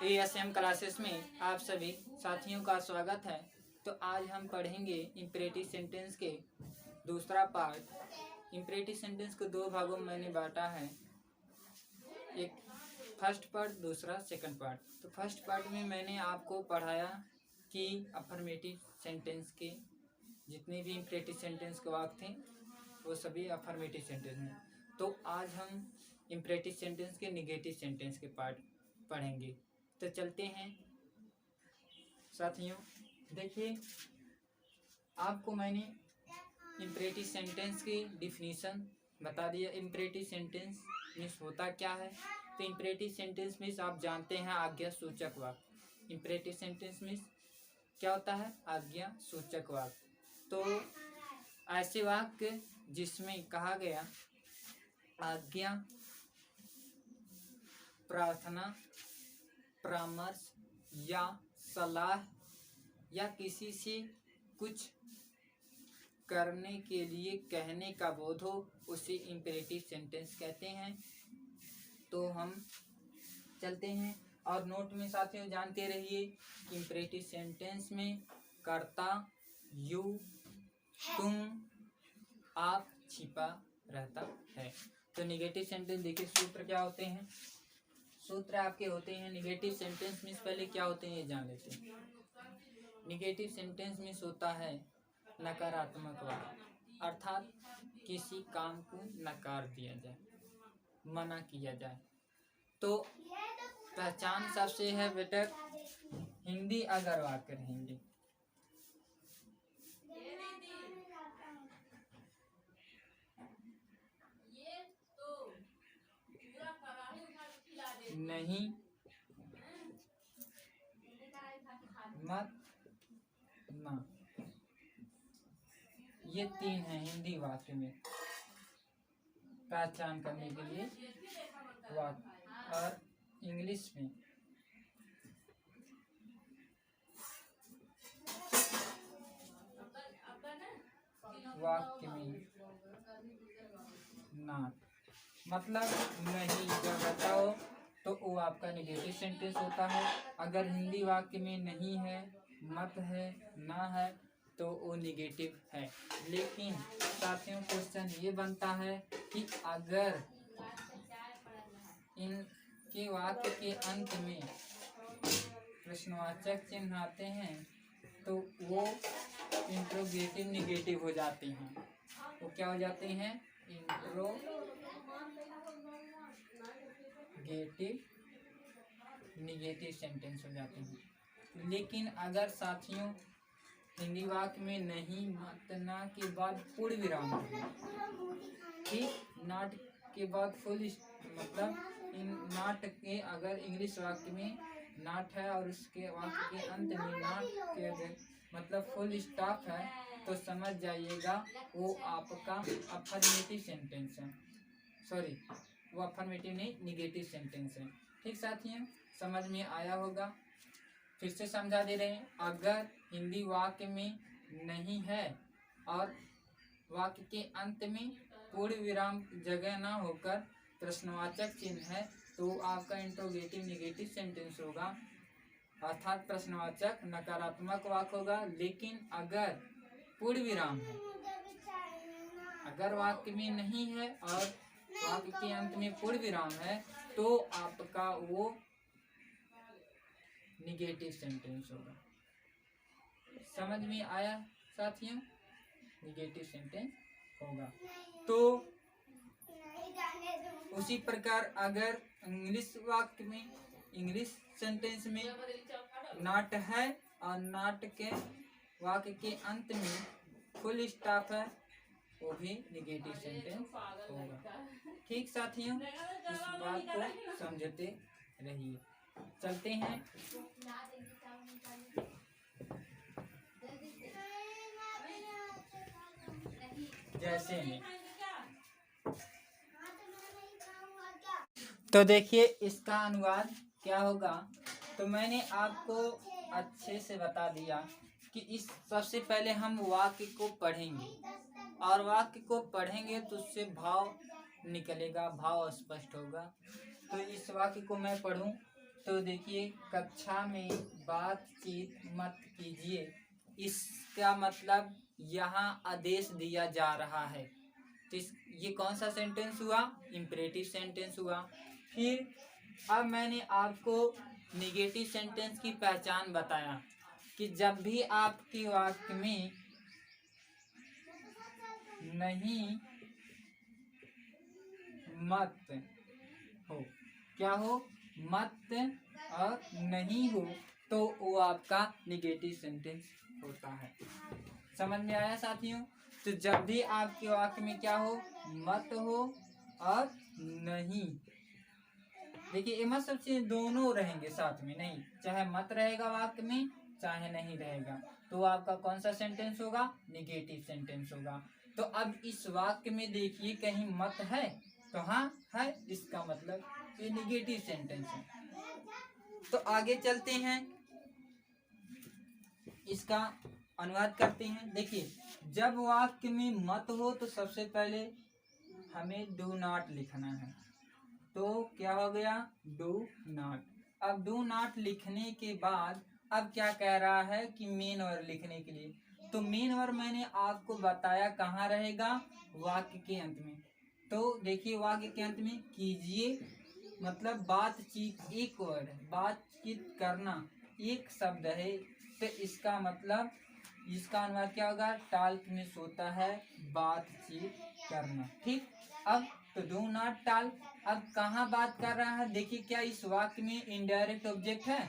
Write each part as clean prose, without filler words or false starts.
ASM classes में आप सभी साथियों का स्वागत है। तो आज हम पढ़ेंगे इम्परेटिव सेंटेंस के दूसरा पार्ट। इम्परेटिव सेंटेंस को दो भागों में मैंने बांटा है, एक फर्स्ट पार्ट, दूसरा सेकंड पार्ट। तो फर्स्ट पार्ट में मैंने आपको पढ़ाया कि अफर्मेटिव सेंटेंस के जितने भी इम्परेटिव सेंटेंस के वाक्य थे वो सभी अफर्मेटिव सेंटेंस हैं। तो आज हम इम्परेटिव सेंटेंस के निगेटिव सेंटेंस के पार्ट पढ़ेंगे। तो चलते हैं साथियों। देखिए, आपको मैंने इम्परेटिव सेंटेंस की डिफिनीशन बता दिया। इम्परेटिव सेंटेंस मीन्स होता क्या है? तो इम्परेटिव सेंटेंस मीन्स आप जानते हैं आज्ञा सूचक वाक्य। इम्परेटिव सेंटेंस मीन्स क्या होता है? आज्ञा सूचक वाक्य। तो ऐसे वाक्य जिसमें कहा गया आज्ञा, प्रार्थना, परामर्श या सलाह या किसी से कुछ करने के लिए कहने का बोध हो, उसे इम्परेटिव सेंटेंस कहते हैं। तो हम चलते हैं और नोट में साथियों जानते रहिए कि इम्परेटिव सेंटेंस में कर्ता यू, तुम, आप छिपा रहता है। तो निगेटिव सेंटेंस देखिए सूत्र क्या होते हैं। सूत्र आपके होते हैं निगेटिव सेंटेंस मीन्स पहले क्या होते हैं ये जान लेते हैं। निगेटिव सेंटेंस मीन्स होता है नकारात्मक वाक्य, अर्थात किसी काम को नकार दिया जाए, मना किया जाए। तो पहचान सबसे है बेटा हिंदी अगर वाक्य रहेंगे। नहीं, मत, ना, ये तीन हैं हिंदी वाक्य में पहचान करने के लिए वाक्य। और इंग्लिश में वाक्य में नॉट, मतलब नहीं जब बताओ तो वो आपका निगेटिव सेंटेंस होता है। अगर हिंदी वाक्य में नहीं है, मत है, ना है तो वो निगेटिव है। लेकिन साथियों क्वेश्चन ये बनता है कि अगर इनके वाक्य के अंत में प्रश्नवाचक चिन्ह आते हैं तो वो इंट्रोगेटिव निगेटिव हो जाते हैं। वो क्या हो जाते हैं? इंट्रोगेटिव निगेटिव सेंटेंस हो जाते हैं। लेकिन अगर साथियों हिंदी वाक्य में नहीं, मत, ना के बाद पूर्ण विराम है, ठीक, नॉट के बाद फुल, मतलब इन नॉट के अगर इंग्लिश वाक्य में नॉट है और उसके वाक्य के अंत में नॉट के मतलब फुल स्टॉप है तो समझ जाइएगा वो आपका अफर्मेटिव सेंटेंस है। सॉरी, वो अफर्मेटिव नहीं, निगेटिव सेंटेंस है। ठीक साथियों, समझ में आया होगा। फिर से समझा दे रहे हैं। अगर हिंदी वाक्य में नहीं है और वाक्य के अंत में पूर्ण विराम जगह ना होकर प्रश्नवाचक चिन्ह है तो आपका इंट्रोगेटिव निगेटिव सेंटेंस होगा, अर्थात प्रश्नवाचक नकारात्मक वाक्य होगा। लेकिन अगर पूर्ण विराम है, अगर वाक्य में नहीं है और वाक्य के अंत में पूर्ण विराम है तो आपका वो निगेटिव सेंटेंस होगा। समझ में आया साथियों? निगेटिव सेंटेंस होगा। तो उसी प्रकार अगर इंग्लिश वाक्य में, इंग्लिश सेंटेंस में नॉट है और नॉट के वाक्य के अंत में फुल स्टॉप है, वो भी निगेटिव सेंटेंस होगा। ठीक साथियों, इस बात को समझते रहिए। चलते हैं जैसे में। तो देखिए इसका अनुवाद क्या होगा। तो मैंने आपको अच्छे से बता दिया कि इस सबसे पहले हम वाक्य को पढ़ेंगे और वाक्य को पढ़ेंगे तो उससे भाव निकलेगा, भाव स्पष्ट होगा। तो इस वाक्य को मैं पढ़ूं तो देखिए, कक्षा में बातचीत मत कीजिए, इसका मतलब यहाँ आदेश दिया जा रहा है। तो ये कौन सा सेंटेंस हुआ? इम्परेटिव सेंटेंस हुआ। फिर अब मैंने आपको निगेटिव सेंटेंस की पहचान बताया कि जब भी आपके वाक्य में नहीं, मत हो, क्या हो? मत और नहीं हो, तो वो आपका निगेटिव सेंटेंस होता है। समझ में आया साथियों? तो जब भी आपके वाक्य में क्या हो? मत हो और नहीं। देखिए, ये मत सबसे दोनों रहेंगे साथ में, नहीं चाहे मत रहेगा वाक्य में चाहे नहीं रहेगा, तो आपका कौन सा सेंटेंस होगा? निगेटिव सेंटेंस होगा। तो अब इस वाक्य में देखिए, कहीं मत है तो हाँ है, इसका मतलब ये निगेटिव सेंटेंस है। तो आगे चलते हैं, इसका अनुवाद करते हैं। देखिए, जब वाक्य में मत हो तो सबसे पहले हमें डू नॉट लिखना है। तो क्या हो गया? Do not. अब डू नॉट लिखने के बाद अब क्या कह रहा है कि मेन वर्ब लिखने के लिए, तो मेन वर्ब मैंने आपको बताया कहाँ रहेगा? वाक्य के अंत में। तो देखिए, वाक्य के अंत में कीजिए मतलब बातचीत, एक वर्ड है, बातचीत करना एक शब्द है, तो इसका मतलब इसका अनुवाद क्या होगा? टाल्क में होता है बातचीत करना। ठीक, अब तो डू नॉट टाल्क। अब कहाँ बात कर रहा है? देखिए, क्या इस वाक्य में इनडायरेक्ट ऑब्जेक्ट है?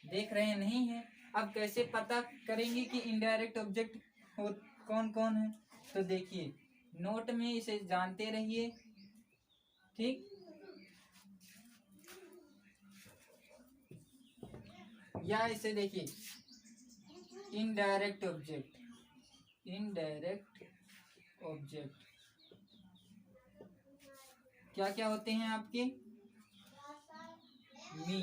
देख रहे हैं, नहीं है। अब कैसे पता करेंगे कि इनडायरेक्ट ऑब्जेक्ट कौन कौन है? तो देखिए, नोट में इसे जानते रहिए। ठीक, या इसे देखिए, इनडायरेक्ट ऑब्जेक्ट, इनडायरेक्ट ऑब्जेक्ट क्या क्या होते हैं आपके? Me,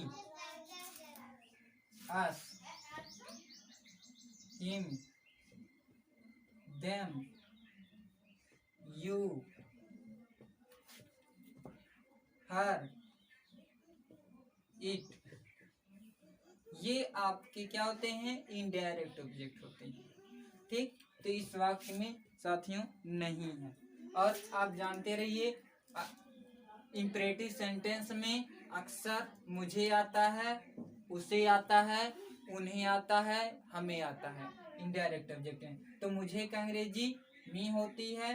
us, him, them, you, her, it, ये आपके क्या होते हैं? इनडायरेक्ट ऑब्जेक्ट होते हैं। ठीक, तो इस वाक्य में साथियों नहीं है। और आप जानते रहिए, इंपरेटिव सेंटेंस में अक्सर मुझे आता है, उसे आता है, उन्हें आता है, हमें आता है, इनडायरेक्ट ऑब्जेक्ट है। तो मुझे का अंग्रेजी मी होती है,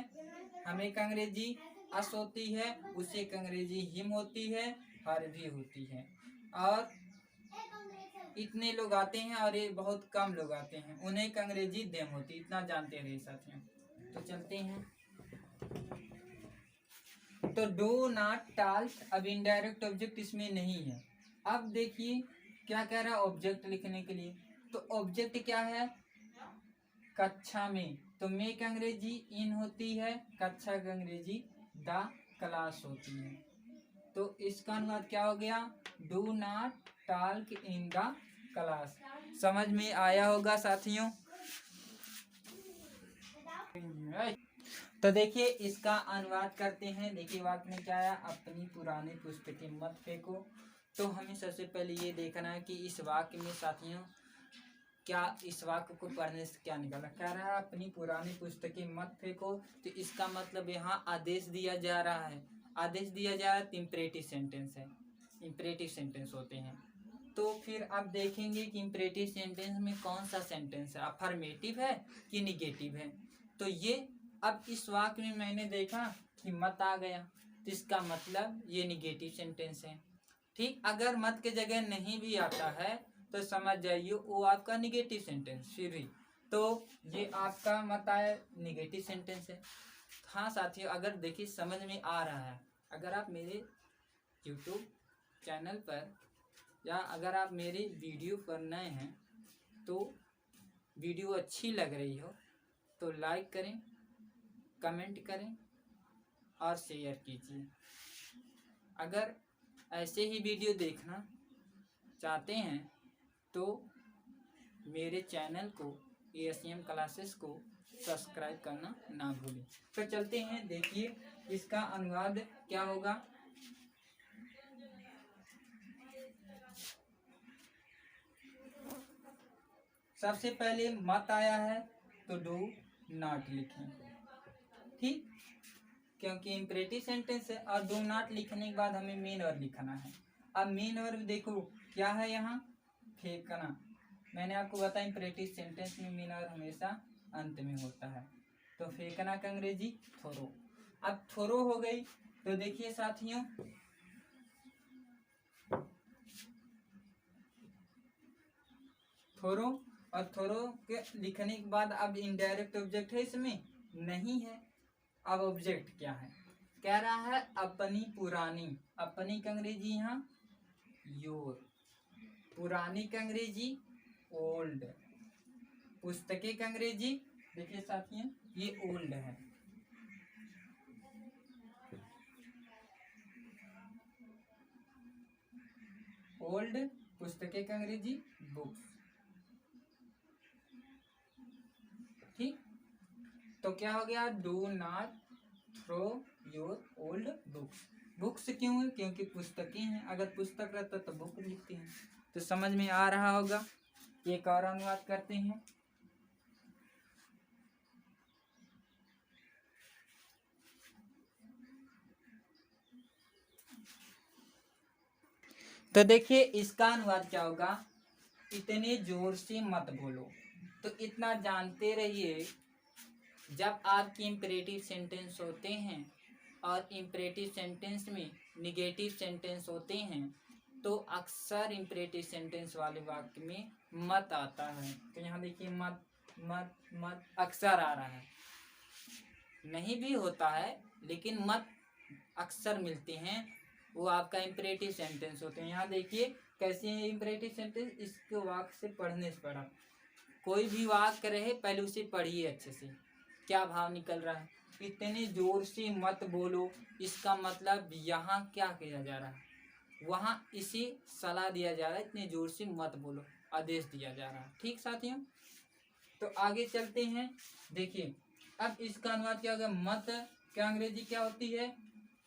हमें का अंग्रेजी अस होती है, उसे का अंग्रेजी हिम होती है, हर भी होती है। और इतने लोग आते हैं और ये बहुत कम लोग आते हैं, उन्हें का अंग्रेजी देम होती है। इतना जानते रहे साथियों। तो चलते हैं, तो डू नॉट टाल्क, अब इनडायरेक्ट ऑब्जेक्ट इसमें नहीं है। अब देखिए क्या कह रहा है ऑब्जेक्ट लिखने के लिए, तो ऑब्जेक्ट क्या है? कक्षा में, तो मे का अंग्रेजी इन होती है, कक्षा का अंग्रेजी द क्लास होती है। तो इसका अनुवाद क्या हो गया? Do not talk in the class. समझ में आया होगा साथियों? तो देखिए, इसका अनुवाद करते हैं। देखिए, वाक्य में क्या आया? अपनी पुरानी पुस्तकें मत फेंको। तो हमें सबसे पहले ये देखना है कि इस वाक्य में साथियों क्या, इस वाक्य को पढ़ने से क्या निकाला? कह रहा है अपनी पुरानी पुस्तकें मत फेंको, तो इसका मतलब यहाँ आदेश दिया जा रहा है। आदेश दिया जा रहा है तो इम्परेटिव सेंटेंस है, इम्परेटिव सेंटेंस होते हैं। तो फिर आप देखेंगे कि इम्परेटिव सेंटेंस में कौन सा सेंटेंस है, अफर्मेटिव है कि निगेटिव है। तो ये अब इस वाक्य में मैंने देखा कि मत आ गया, तो इसका मतलब ये निगेटिव सेंटेंस है। ठीक, अगर मत के जगह नहीं भी आता है तो समझ जाइए वो आपका निगेटिव सेंटेंस। फिर भी तो ये आपका मत आया, निगेटिव सेंटेंस है। हाँ साथियों, अगर देखिए समझ में आ रहा है, अगर आप मेरे YouTube चैनल पर या अगर आप मेरे वीडियो पर नए हैं तो वीडियो अच्छी लग रही हो तो लाइक करें, कमेंट करें और शेयर कीजिए। अगर ऐसे ही वीडियो देखना चाहते हैं तो मेरे चैनल को ASM क्लासेस को सब्सक्राइब करना ना भूलें। तो चलते हैं, देखिए इसका अनुवाद क्या होगा। सबसे पहले मत आया है तो डू नॉट लिखें, ठीक, क्योंकि इम्परेटिव सेंटेंस है। और डू नॉट लिखने के बाद हमें मेन वर्ब लिखना है। अब मेन वर्ब देखो क्या है यहाँ, फेंकना। मैंने आपको बताया इम्परेटिव सेंटेंस में मेन वर्ब हमेशा अंत में होता है। तो फेंकना का अंग्रेजी थ्रो। अब थ्रो हो गई तो देखिए साथियों, थ्रो और थ्रो के लिखने के बाद अब इनडायरेक्ट ऑब्जेक्ट है इसमें नहीं है। अब ऑब्जेक्ट क्या है, कह रहा है अपनी पुरानी। अपनी का अंग्रेजी यहाँ योर, पुरानी का अंग्रेजी ओल्ड, पुस्तकें का अंग्रेजी देखिए साथियों ये ओल्ड है। ओल्ड, पुस्तकें का अंग्रेजी बुक्स, ठीक। तो क्या हो गया, do not throw your old books. Books क्यों है, क्योंकि पुस्तकें हैं, अगर पुस्तक रहता तो बुक लिखते हैं। तो समझ में आ रहा होगा। एक और अनुवाद करते हैं। तो देखिए इसका अनुवाद क्या होगा, इतने जोर से मत बोलो। तो इतना जानते रहिए, जब आपके इम्परेटिव सेंटेंस होते हैं और इम्परेटिव सेंटेंस में निगेटिव सेंटेंस होते हैं तो अक्सर इम्परेटिव सेंटेंस वाले वाक्य में मत आता है। तो यहाँ देखिए मत मत मत अक्सर आ रहा है, नहीं भी होता है लेकिन मत अक्सर मिलते हैं, वो आपका इम्परेटिव सेंटेंस होते हैं। यहाँ देखिए कैसे है इम्परेटिव सेंटेंस, इसको वाक्य से पढ़ने से पढ़ा, कोई भी वाक्य रहे पहले उसे पढ़िए अच्छे से, क्या भाव निकल रहा है। इतने जोर से मत बोलो, इसका मतलब यहाँ क्या किया जा रहा है, वहाँ इसे सलाह दिया जा रहा है, इतने जोर से मत बोलो, आदेश दिया जा रहा है, ठीक साथियों। तो आगे चलते हैं। देखिए अब इसका अनुवाद क्या होगा, मत क्या अंग्रेजी क्या होती है,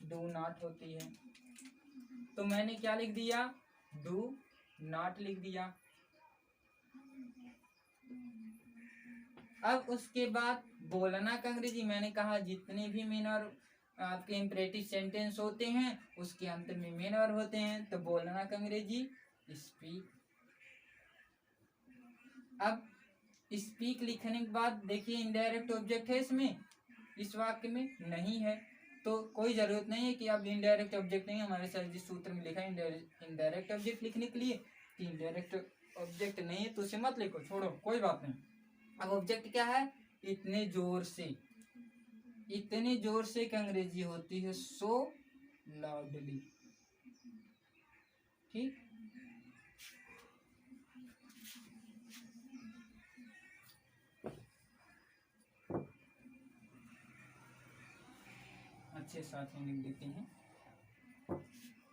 डू नॉट होती है। तो मैंने क्या लिख दिया, डू नॉट लिख दिया। अब उसके बाद बोलना का अंग्रेजी मैंने कहा जितने भी मेन और आपके इम्परेटिव सेंटेंस होते हैं उसके अंत में मेन वर्ब होते हैं। तो बोलना का अंग्रेजी स्पीक। अब स्पीक लिखने के बाद देखिए इनडायरेक्ट ऑब्जेक्ट है इसमें, इस वाक्य में नहीं है, तो कोई जरूरत नहीं है कि अब इनडायरेक्ट ऑब्जेक्ट नहीं, हमारे सर जिस सूत्र में लिखा है इनडायरेक्ट ऑब्जेक्ट लिखने के लिए कि इनडायरेक्ट ऑब्जेक्ट नहीं है तो उसे मत लिखो, छोड़ो, कोई बात नहीं। अब ऑब्जेक्ट क्या है, इतने जोर से। इतने जोर से की अंग्रेजी होती है सो लाउडली, ठीक। अच्छे साथ में लिख देते हैं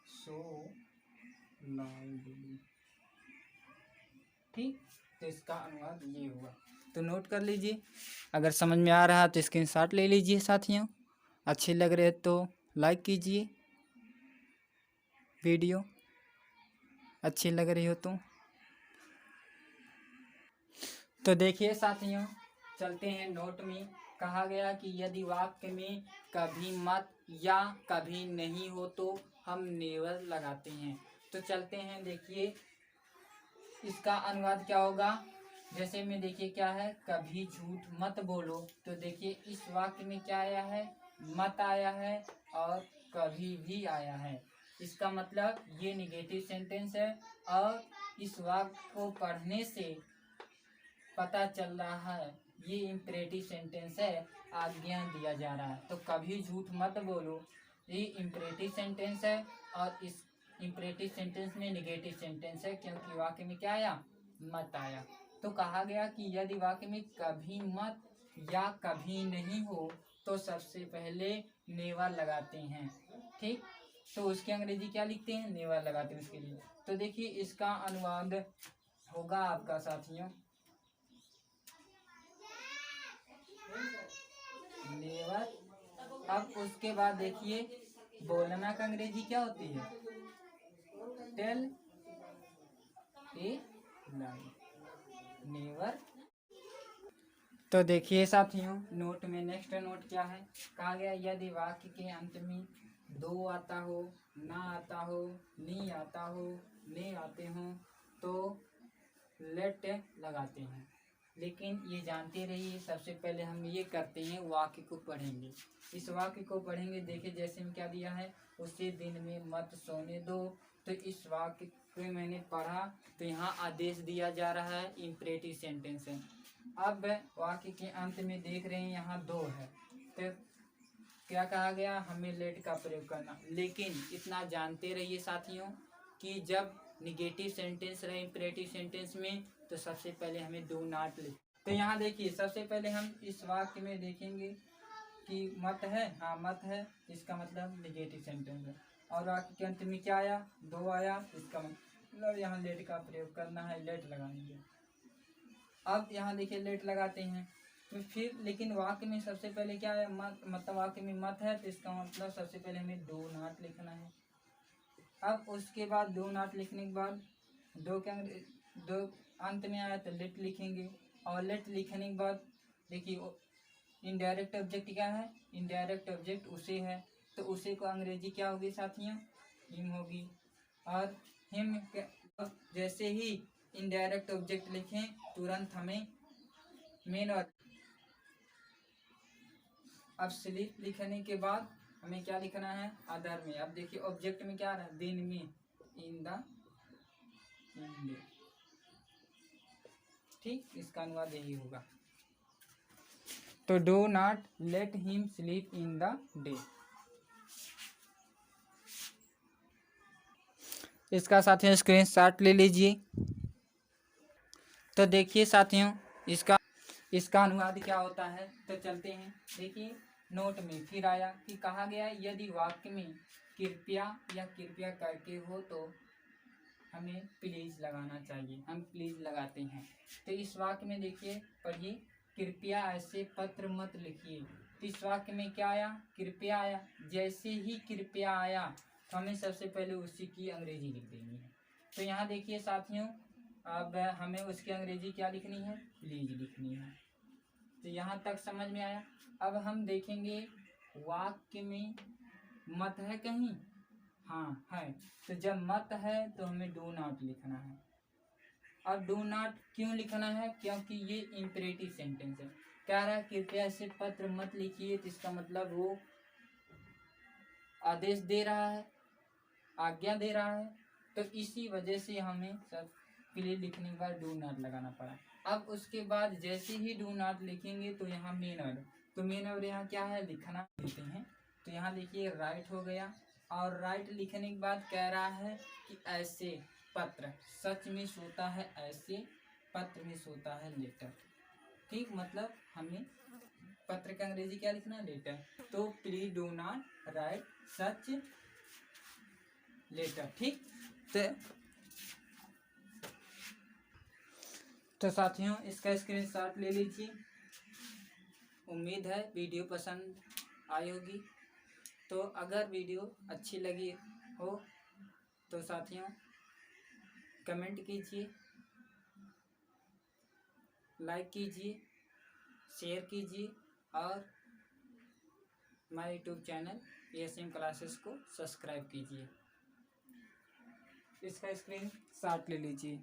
सो लाउडली, ठीक। तो इसका अनुवाद ये हुआ, तो नोट कर लीजिए। अगर समझ में आ रहा तो स्क्रीनशॉट ले लीजिए साथियों। अच्छे लग रहे तो लाइक कीजिए, वीडियो अच्छी लग रही हो तो देखिए साथियों, चलते हैं नोट में। कहा गया कि यदि वाक्य में कभी मत या कभी नहीं हो तो हम नेवर लगाते हैं। तो चलते हैं, देखिए इसका अनुवाद क्या होगा। जैसे में देखिए क्या है, कभी झूठ मत बोलो। तो देखिए इस वाक्य में क्या आया है, मत आया है और कभी भी आया है। इसका मतलब ये निगेटिव सेंटेंस है और इस वाक्य को पढ़ने से पता चल रहा है ये इम्परेटिव सेंटेंस है, आज्ञा दिया जा रहा है। तो कभी झूठ मत बोलो, ये इम्परेटिव सेंटेंस है और इस इम्परेटिव सेंटेंस में निगेटिव सेंटेंस है, क्योंकि वाक्य में क्या आया, मत आया। तो कहा गया कि यदि वाक्य में कभी मत या कभी नहीं हो तो सबसे पहले नेवर लगाते हैं, ठीक। तो उसकी अंग्रेजी क्या लिखते हैं, नेवर लगाते हैं उसके लिए। तो देखिए इसका अनुवाद होगा आपका साथियों नेवर। अब उसके बाद देखिए बोलना का अंग्रेजी क्या होती है, टेल ए लाई। नेवर। तो देखिए साथियों, नोट में नेक्स्ट नोट क्या है, कहा गया यदि वाक्य के अंत में दो आता हो, ना आता हो, नी आता हो, ने आते हो तो लेट लगाते हैं। लेकिन ये जानते रहिए, सबसे पहले हम ये करते हैं वाक्य को पढ़ेंगे। इस वाक्य को पढ़ेंगे, देखिए जैसे में क्या दिया है, उसे दिन में मत सोने दो। तो इस वाक्य को मैंने पढ़ा तो यहाँ आदेश दिया जा रहा है, इम्परेटिव सेंटेंस है। अब वाक्य के अंत में देख रहे हैं यहाँ दो है, तो क्या कहा गया, हमें लेट का प्रयोग करना। लेकिन इतना जानते रहिए साथियों कि जब निगेटिव सेंटेंस रहे इम्परेटिव सेंटेंस में तो सबसे पहले हमें डू नॉट लिख। तो यहाँ देखिए सबसे पहले हम इस वाक्य में देखेंगे कि मत है, हाँ मत है, इसका मतलब निगेटिव सेंटेंस है। और वाक्य के अंत में क्या आया, दो आया, इसका मतलब यहाँ लेट का प्रयोग करना है, लेट लगाएंगे। अब यहाँ देखिए लेट लगाते हैं तो फिर, लेकिन वाक्य में सबसे पहले क्या है, मत, मतलब वाक्य में मत है तो इसका मतलब सबसे पहले हमें डू नॉट लिखना है। अब उसके बाद डू नॉट लिखने के बाद दो अंत में आया तो लेट लिखेंगे। और लेट लिखने के बाद देखिए इनडायरेक्ट ऑब्जेक्ट क्या है, इनडायरेक्ट ऑब्जेक्ट उसे है, तो उसे को अंग्रेजी क्या होगी साथियों, हिम होगी। और हिम जैसे ही इनडायरेक्ट ऑब्जेक्ट लिखें तुरंत हमें मेन और अब स्लीप लिखने के बाद हमें क्या लिखना है, अदर में। अब देखिए ऑब्जेक्ट में क्या आ रहा है, दिन में, इन द डे। ठीक, इसका अनुवाद यही होगा। तो do not let him sleep in the day. इसका साथियों स्क्रीनशॉट ले लीजिए। तो देखिए साथियों इसका अनुवाद क्या होता है, तो चलते हैं। देखिए नोट में फिर आया कि कहा गया यदि वाक्य में कृपया या कृपया करके हो तो हमें प्लीज लगाना चाहिए, हम प्लीज लगाते हैं। तो इस वाक्य में देखिए पढ़िए, कृपया ऐसे पत्र मत लिखिए। तो इस वाक्य में क्या आया, कृपया आया। जैसे ही कृपया आया तो हमें सबसे पहले उसी की अंग्रेजी लिख देनी है। तो यहाँ देखिए साथियों, अब हमें उसकी अंग्रेजी क्या लिखनी है, प्लीज लिखनी है। तो यहाँ तक समझ में आया। अब हम देखेंगे वाक्य में मत है कहीं, हाँ है, तो जब मत है तो हमें डू नॉट लिखना है। और डू नॉट क्यों लिखना है, क्योंकि ये इम्परेटिव सेंटेंस है। कह रहा है कृपया ऐसे पत्र मत लिखिए, तो इसका मतलब वो आदेश दे रहा है, आज्ञा दे रहा है। तो इसी वजह से हमें सब प्लीज लिखने के बाद डू नॉट लगाना पड़ा। अब उसके बाद जैसे ही डू नॉट लिखेंगे तो यहाँ मेन वर्ड, तो मेन वर्ड यहाँ क्या है, लिखना देते हैं। तो यहाँ देखिए राइट हो गया। और राइट लिखने के बाद कह रहा है कि ऐसे पत्र, सच में सोता है ऐसे, पत्र में सोता है लेटर। ठीक, मतलब हमें पत्र का अंग्रेजी क्या लिखना है, लेटर। तो please do not write such letter. ठीक, तो साथियों इसका स्क्रीनशॉट ले लीजिए। उम्मीद है वीडियो पसंद आई होगी। तो अगर वीडियो अच्छी लगी हो तो साथियों कमेंट कीजिए, लाइक कीजिए, शेयर कीजिए और हमारे यूट्यूब चैनल ASM क्लासेस को सब्सक्राइब कीजिए। इसका स्क्रीनशॉट ले लीजिए।